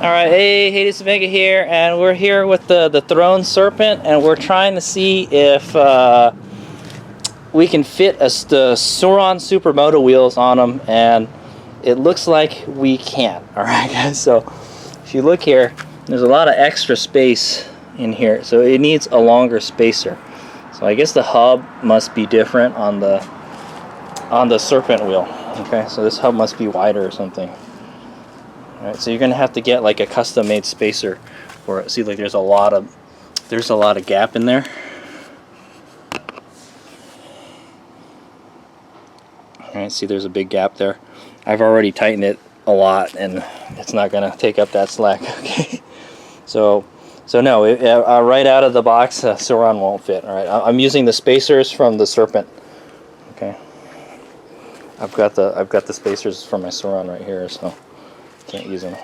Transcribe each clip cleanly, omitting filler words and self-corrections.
Alright, hey, Hades Omega here, and we're here with the Throne Serpent, and we're trying to see if we can fit the Sur Ron Supermoto wheels on them, and it looks like we can't. Alright guys, so if you look here, there's a lot of extra space in here, so it needs a longer spacer. So I guess the hub must be different on the Serpent wheel. Okay, so this hub must be wider or something. Alright, so you're gonna have to get like a custom made spacer for it. See, like there's a lot of gap in there. Alright, see there's a big gap there. I've already tightened it a lot and it's not gonna take up that slack. Okay, so no, right out of the box, Sur Ron won't fit. Alright, I'm using the spacers from the Serpent. Okay, I've got the spacers from my Sur Ron right here, so can't use them,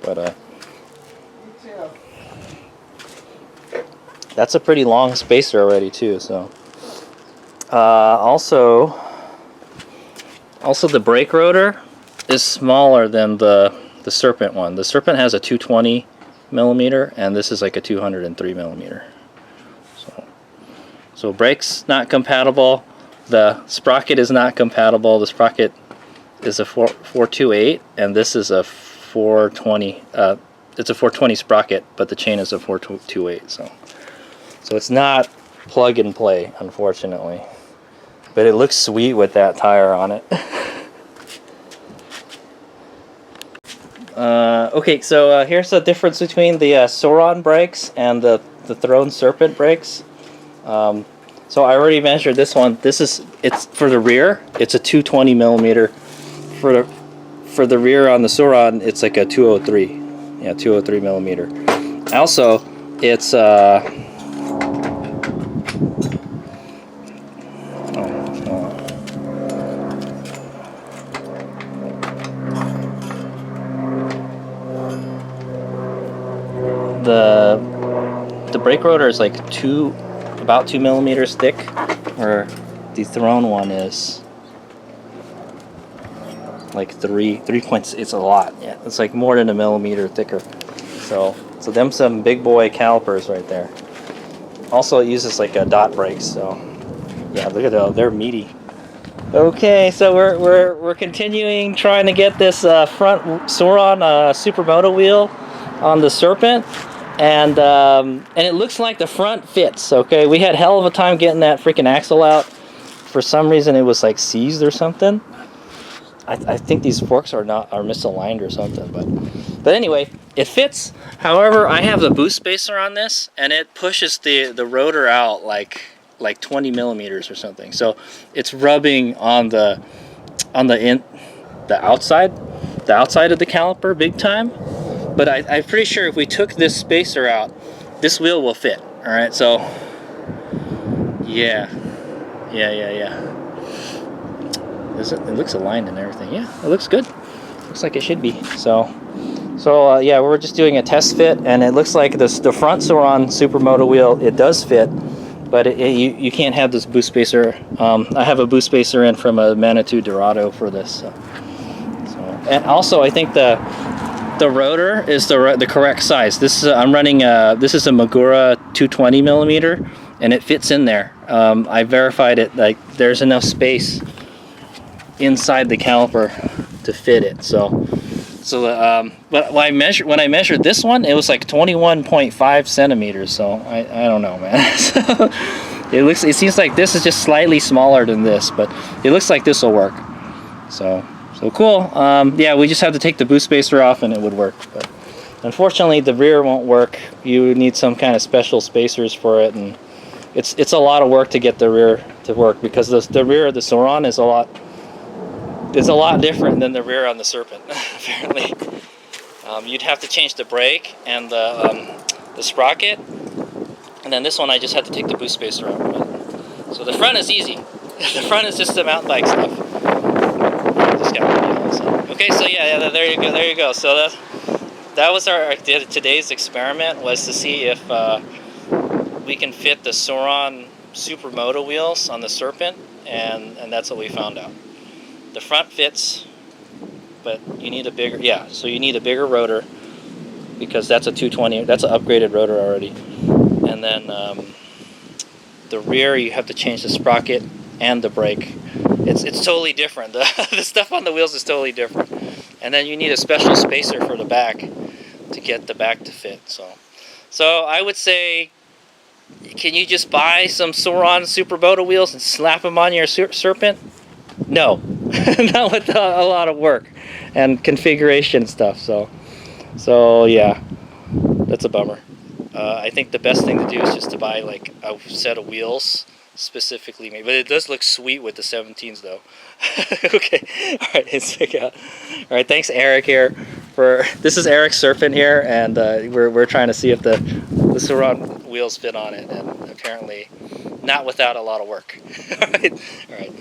but that's a pretty long spacer already too. So also the brake rotor is smaller than the Serpent one. The Serpent has a 220 millimeter and this is like a 203 millimeter. So brake's not compatible. The sprocket is not compatible. The sprocket is a 428 and this is a 420. It's a 420 sprocket, but the chain is a 428. So it's not plug and play, unfortunately. But it looks sweet with that tire on it. Okay, so here's the difference between the Sur Ron brakes and the Throne Serpent brakes. So I already measured this one. It's for the rear. It's a 220 millimeter. For the rear on the Sur Ron, it's like a 203. Yeah, 203 millimeter. Also, it's the brake rotor is like about 2 millimeters thick, where the Throne one is like 3 points. It's a lot. Yeah, it's like more than a millimeter thicker. So them some big boy calipers right there. Also, it uses like a dot brakes. So yeah, look at that. They're meaty. Okay, so we're continuing trying to get this front Sur Ron Supermoto wheel on the Serpent, and it looks like the front fits. Okay, we had hell of a time getting that freaking axle out. For some reason, it was like seized or something. I think these forks are misaligned or something, but anyway, it fits. However, I have the boost spacer on this, and it pushes the rotor out like 20 millimeters or something. So it's rubbing on the outside of the caliper big time. But I'm pretty sure if we took this spacer out, this wheel will fit. All right, so yeah. It looks aligned and everything. Yeah, it looks good. Looks like it should be. So yeah, we're just doing a test fit, and it looks like the front Sur Ron Supermoto wheel, it does fit, but you can't have this boost spacer. I have a boost spacer in from a Manitou Dorado for this. And also, I think the rotor is the correct size. I'm running this is a Magura 220 millimeter, and it fits in there. I verified it. Like there's enough space inside the caliper to fit it. But when I measured this one, it was like 21.5 centimeters. So I don't know, man. So it seems like this is just slightly smaller than this, but it looks like this will work. So cool. Yeah, we just have to take the boost spacer off and it would work. But unfortunately, the rear won't work. You need some kind of special spacers for it, and it's a lot of work to get the rear to work, because the rear of the Sur Ron is a lot different than the rear on the Serpent. Apparently, you'd have to change the brake and the sprocket, and then this one I just had to take the boost spacer out. So the front is easy. The front is just the mountain bike stuff. Okay, so yeah, there you go. So that was our today's experiment, was to see if we can fit the Sur Ron Supermoto wheels on the Serpent, and that's what we found out. The front fits, but you need a bigger, so you need a bigger rotor. because that's a 220. That's an upgraded rotor already. And then the rear, you have to change the sprocket and the brake. It's totally different. The stuff on the wheels is totally different. And then you need a special spacer for the back to get the back to fit. So I would say, can you just buy some Sur Ron Supermoto wheels and slap them on your Serpent? No, not with a lot of work and configuration stuff. So yeah, that's a bummer. I think the best thing to do is just to buy like a set of wheels specifically made. But it does look sweet with the 17s though. Okay, all right, let's check out. All right, thanks Eric here for this is Eric's Serpent here, and we're trying to see if the Sur Ron wheels fit on it, and apparently not without a lot of work. All right.